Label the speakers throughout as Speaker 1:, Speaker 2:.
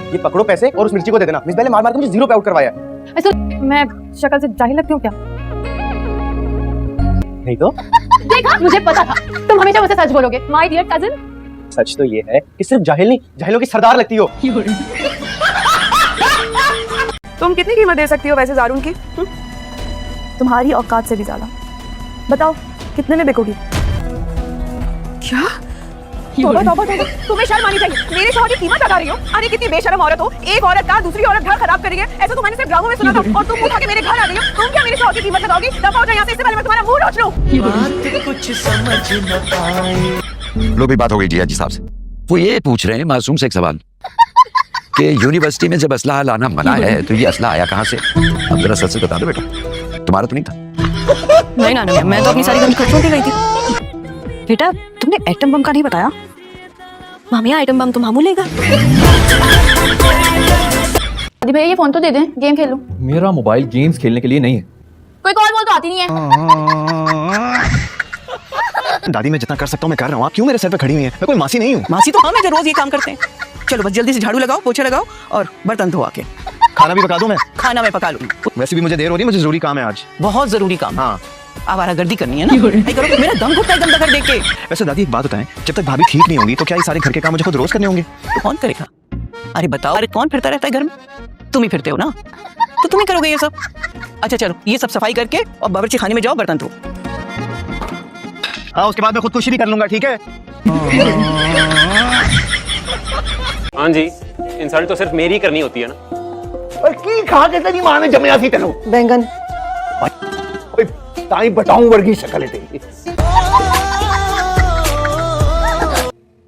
Speaker 1: ये पकड़ो पैसे और उस मिर्ची को दे देना। मिस बेल ने मार मार के मुझे 0 पे आउट करवाया।
Speaker 2: ऐसा मैं शक्ल से जाहिल लगती हूँ क्या?
Speaker 1: नहीं तो
Speaker 2: देखा, मुझे पता था तुम हमेशा मुझसे सच बोलोगे माय डियर कजिन।
Speaker 1: सच तो ये है कि सिर्फ जाहिल नहीं, जाहिलों की सरदार लगती हो।
Speaker 3: तुम कितनी कीमत दे सकती हो वैसे जारून की? तुम्हारी औकात से भी ज्यादा। बताओ कितने में बिकोगी? क्या? तौबा तौबा तौबा, तुम्हें शर्म आनी चाहिए। मेरे शौहर की कीमत लगा रही हो? अरे कितनी बेशर्म औरत हो। एक औरत का दूसरी औरत घर खराब कर रही है। ऐसा तो मैंने सिर्फ ड्रामों में सुना था और तुम उठा के मेरे घर आ गई हो। तुम क्या मेरे शौहर की कीमत लगाओगी? दफा हो जाओ यहाँ से, इससे पहले मैं तुम्हारा मुंह नोच लूं।
Speaker 4: कुछ समझ न पाए। लो भी बात हो गई जी साहब से। वो ये पूछ रहे हैं मासूम से एक सवाल कि यूनिवर्सिटी में जब असला लाना मना है तो ये असला आया कहाँ से? अब जरा सच से बता दो बेटा, तुम्हारा तो नहीं था?
Speaker 3: नहीं ना, मैं तो अपनी सारी गंज खर्चों के गई थी। बेटा तुमने एटम बम का नहीं बताया। मामिया एटम बम तो मामू लेगा।
Speaker 2: दादी भैया ये फोन तो दे दें, गेम खेल लूं।
Speaker 1: मेरा मोबाइल गेम्स खेलने के लिए नहीं है।
Speaker 2: कोई कॉल बोल तो आती नहीं है।
Speaker 1: दादी मैं जितना कर सकता हूँ मैं कर रहा हूँ। आप क्यों मेरे सर पे खड़ी हुई हैं? मैं कोई मासी नहीं हूँ।
Speaker 3: मासी तो हम है जो रोज ये काम करते हैं। चलो बस जल्दी से झाड़ू लगाओ, पोछा लगाओ और बर्तन धो आके।
Speaker 1: खाना भी पका दूं मैं?
Speaker 3: खाना मैं पका लूंगी।
Speaker 1: वैसे भी मुझे देर हो रही है, मुझे जरूरी काम है आज।
Speaker 3: बहुत जरूरी काम।
Speaker 1: हाँ
Speaker 3: आवारागर्दी करनी है ना? नहीं करो तो मेरा दम घुटता है गंदा कर देख के।
Speaker 1: वैसे दादी एक बात बताएं, जब तक भाभी ठीक नहीं होंगी तो क्या ये सारे घर के काम मुझे खुद रोज करने होंगे?
Speaker 3: तो कौन करेगा? अरे बताओ, अरे कौन फिरता रहता है घर में? तुम ही फिरते हो ना, तो तुम ही करोगे ये सब। अच्छा चलो ये सब सफाई करके और बावर्ची खाने में जाओ, बर्तन धो।
Speaker 1: हाँ उसके बाद मैं खुदकुशी भी कर लूंगा, ठीक है?
Speaker 5: हाँ जी, इंसल्ट तो सिर्फ मेरी ही करनी होती है ना।
Speaker 6: और की खा के तेरी मां ने जमया सी तेनू
Speaker 3: बैंगन।
Speaker 6: ओए ताई बताऊं वर्गी शक्ल है तेरी।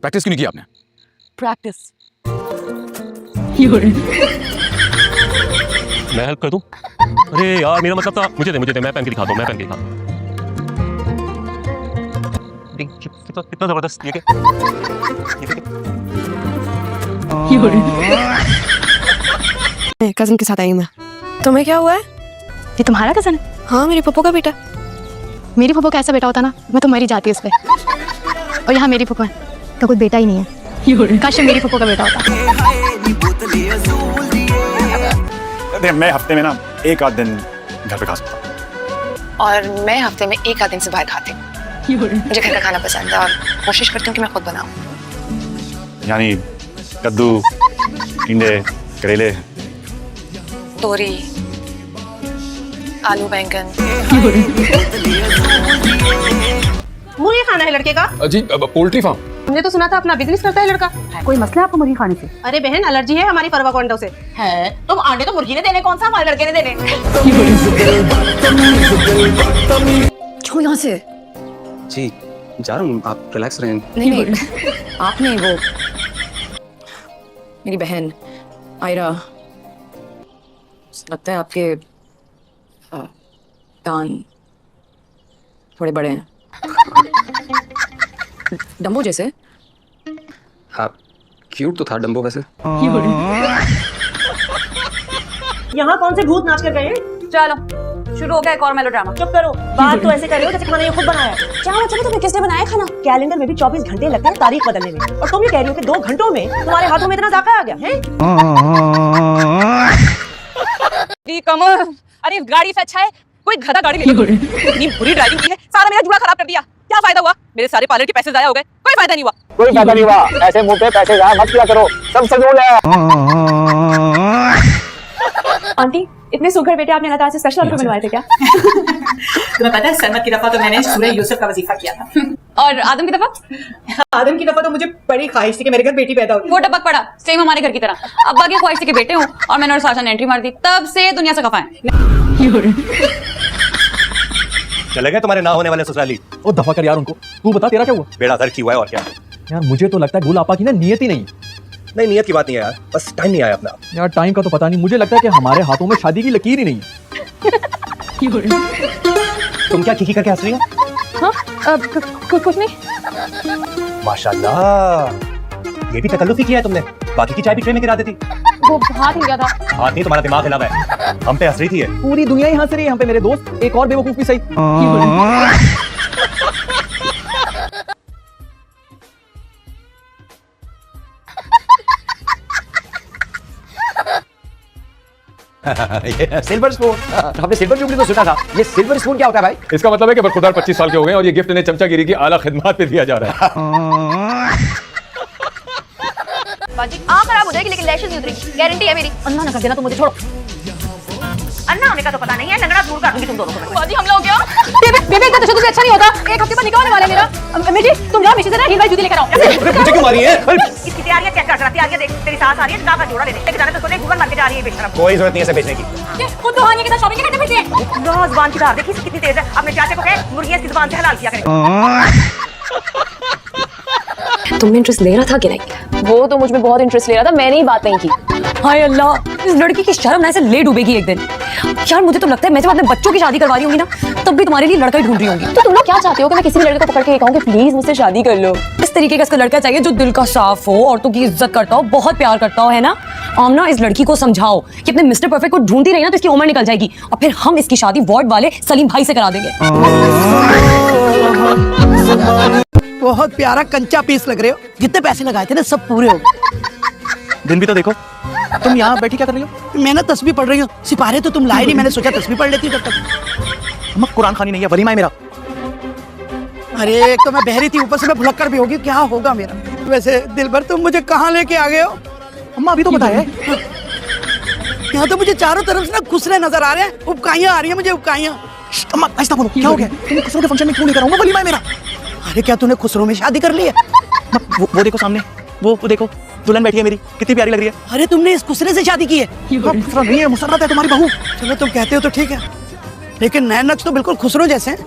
Speaker 4: प्रैक्टिस क्यों नहीं की आपने?
Speaker 3: प्रैक्टिस।
Speaker 5: मैं हेल्प कर दूं? अरे यार मेरा मतलब था, मुझे दे मैं पहन के दिखाता हूँ, मैं पहन के दिखाता हूँ। कितना जबरदस्त ये
Speaker 3: कजिन के साथ आई मैं। तुम्हें क्या हुआ है?
Speaker 2: ये तुम्हारा कजन है?
Speaker 3: हाँ मेरे पप्पू का बेटा।
Speaker 2: मेरी फूफो का ऐसा बेटा होता ना, मैं तो मरी जाती उस पे। और यहाँ मेरी फूफो है तो कोई बेटा ही नहीं है। काश मेरी फूफो का बेटा होता।
Speaker 7: मैं हफ्ते में ना एक आध दिन घर पे खा सकता हूँ।
Speaker 8: और मैं हफ्ते में एक आध दिन से बाहर खाती हूँ। मुझे घर का खाना पसंद है और कोशिश करती हूँ कि मैं खुद बनाऊँ।
Speaker 7: यानी कद्दू, टिंडे, करेले,
Speaker 8: तोरी, आलू, बैंगन।
Speaker 3: मुर्गी खाना है लड़के का?
Speaker 4: जी पोल्ट्री फार्म।
Speaker 3: हमने तो सुना था अपना बिजनेस करता है लड़का। कोई मसला है आपको मुर्गी खाने से? अरे बहन एलर्जी है हमारी परवा को अंडों से। है तुम अंडे तो मुर्गी ने देने, कौन सा हमारे लड़के ने देने। छोड़ यहाँ से।
Speaker 1: जी जा रहा हूँ, आप रिलैक्स रहें।
Speaker 8: नहीं आपने वो मेरी बहन आयरा, लगता है आपके कान थोड़े बड़े हैं, डम्बो जैसे।
Speaker 1: हाँ क्यूट तो था डम्बो वैसे।
Speaker 3: यहाँ कौन से भूत नाच कर गए?
Speaker 8: चलो शुरू हो गया एक और मेलोड्रामा।
Speaker 3: चुप करो, बात तो ऐसे कर रहे हो जैसे खाना ये खुद बनाया है।
Speaker 8: क्या मतलब तुम्हें किसने बनाया खाना?
Speaker 3: कैलेंडर में भी 24 घंटे लगते हैं तारीख बदलने में, और तुम ये कह रही हो कि 2 घंटों में तुम्हारे हाथों में इतना जाका आ गया है?
Speaker 8: कमर, अरे गाड़ी से अच्छा है कोई गधा गाड़ी ले लो। इतनी बुरी ड्राइविंग की है, सारा मेरा जुड़ा खराब कर दिया। क्या फायदा हुआ? मेरे सारे पार्लर के पैसे जाया हो गए, कोई फायदा नहीं हुआ।
Speaker 6: कोई फायदा नहीं हुआ, ऐसे मुंह पे पैसे जाया मत किया करो, सब सजोल है।
Speaker 8: आंटी इतने सुघड़ बेटे आपने अल्लाह ताला से स्पेशल ऑर्डर बनवाए थे क्या?
Speaker 3: तुम्हें पता है सरमत की दफा तो मैंने सूरह यूसुफ का वजीफा किया था।
Speaker 8: और आदम की दफा?
Speaker 3: आदम की दफा तो मुझे बड़ी ख्वाहिश थी कि मेरे घर बेटी पैदा हो।
Speaker 8: वो टपक पड़ा सेम हमारे घर की तरह। अब्बा की ख्वाहिश थी कि बेटे हूँ और मैंने और साशा ने एंट्री मार दी, तब से दुनिया से खफा है।
Speaker 5: चले गए तुम्हारे ना होने वाले ससुराली।
Speaker 1: ओ दफा कर यार उनको। तू बता तेरा क्या हुआ?
Speaker 5: बेड़ा गर्क ही हुआ है और क्या।
Speaker 1: यार मुझे तो लगता है गुल आपा की ना नियत ही नहीं।
Speaker 5: नहीं नियत की बात नहीं है यार, बस टाइम नहीं आया अपना।
Speaker 1: यार टाइम का तो पता नहीं, मुझे लगता है कि हमारे हाथों में शादी की लकीर ही नहीं है।
Speaker 5: तुम क्या खिखी करके हंस रही हो?
Speaker 2: हाँ कुछ नहीं।
Speaker 5: माशाल्लाह, ये भी तकल्लुफ ही किया है तुमने। बाकी की चाय भी ट्रे में गिरा देती।
Speaker 2: वो हाथ हिल गया था।
Speaker 5: हाथ नहीं, तुम्हारा दिमाग हिला हुआ है। हम पे हंस रही थी ये।
Speaker 1: पूरी दुनिया ही हंस रही है हम पे मेरे दोस्त, एक और बेवकूफ भी सही।
Speaker 6: ये सिल्वर स्पून, हमने सिल्वर जुबली तो सुना था, ये सिल्वर स्पून क्या होता है भाई?
Speaker 9: इसका मतलब है कि बरखुरदार 25 साल के हो गए और ये गिफ्ट इन्हें चमचागिरी की आला खिदमत पे दिया जा रहा है।
Speaker 3: बाजी आँख खराब हो जाएगी लेकिन लैशेस नहीं उतरेगी, गारंटी है मेरी। अन्ना ना कर देना, तुम मुझे छोड़ो। अन्ना होने का तो पता नहीं है, लंगड़ा दूर कर दूंगी तुम दोनों को। बाजी हम लोग क्या? बेबे इतना तशद्दुद अच्छा नहीं होता। एक हफ्ते बाद निकाह होने वाला है मेरा। अम्मी जी तुम जाओ मिशी से ना हील वाली जूती लेकर आओ।
Speaker 6: मुझे क्यों मारी है?
Speaker 3: इसकी तैयारियां चेक कर जरा, तैयारियां देख, तेरी सास आ रही है, निकाह का जोड़ा ले दे। लेके जाने तो उसको गूगल मार के जा रही है बेशरम।
Speaker 6: कोई जरूरत नहीं है इसे बेचने की।
Speaker 3: खुद तो हानिया के साथ शॉपिंग करने फिरती है। लो जुबान की धार देखी कितनी तेज है। अपने चाचे को कहे मुर्गियां इसकी जुबान से हलाल किया करे।
Speaker 10: तुमने इंटरेस्ट ले रहा था कि नहीं?
Speaker 8: वो तो मुझ में बहुत इंटरेस्ट ले रहा था, मैंने ही बात नहीं की।
Speaker 10: हाय अल्लाह, इस लड़की की शर्म ना ऐसे ले डूबेगी एक दिन। यार मुझे तो लगता है मैं जब अपने बच्चों की शादी करवा रही होंगी ना, तब भी तुम्हारे लिए लड़का ही ढूंढ रही होंगी।
Speaker 8: तो तुम लोग क्या चाहते हो कि मैं किसी भी लड़के को पकड़ के कहूँ कि प्लीज मुझसे शादी कर लो?
Speaker 10: इस तरीके का इसका लड़का चाहिए जो दिल का साफ हो, औरतों की इज्जत करता हो, बहुत प्यार करता हो, है ना? आमना इस लड़की को समझाओ कि अपने मिस्टर परफेक्ट को ढूंढती रही ना तो इसकी उम्र निकल जाएगी और फिर हम इसकी शादी वार्ड वाले सलीम भाई से करा देंगे।
Speaker 11: बहुत प्यारा कंचा पीस लग रहे हो, जितने पैसे लगाए थे ना सब पूरे हो गए।
Speaker 1: दिन भी तो देखो, तुम यहाँ बैठी क्या कर रही हो?
Speaker 11: मैं ना तस्बीह पढ़ रही हूँ, सिपारे तो तुम लाए नहीं, मैंने सोचा तस्बीह पढ़ लेती हूँ तब तक।
Speaker 1: अम्मा कुरान खानी नहीं है, वलीमा है मेरा।
Speaker 11: अरे एक तो मैं बहरी थी, ऊपर से मैं भुलक्कड़ भी होगी, क्या होगा मेरा? वैसे दिलबर तुम मुझे कहाँ लेके आ गए हो?
Speaker 1: अम्मा अभी तो बताया।
Speaker 11: यहाँ तो मुझे चारों तरफ से ना खुसरे नजर आ रहे हैं, उपकाइयाँ आ रही है मुझे, उपकाइयाँ।
Speaker 1: अम्मा ऐसा बोलो, क्या हो गया? तुम खुसरो के फंक्शन में क्यों नहीं कराऊंगा? वलीमा है मेरा।
Speaker 11: अरे क्या तूने खुसरो में शादी कर ली है?
Speaker 1: वो देखो सामने, वो देखो दुल्हन बैठी है मेरी, कितनी प्यारी लग रही है।
Speaker 11: अरे तुमने इस खुसरे से शादी की है?
Speaker 1: खुसरा नहीं है, मुसर्रत है तुम्हारी बहू।
Speaker 11: चलो तुम कहते हो तो ठीक है, लेकिन नैन नक्श तो बिल्कुल खुसरो जैसे हैं।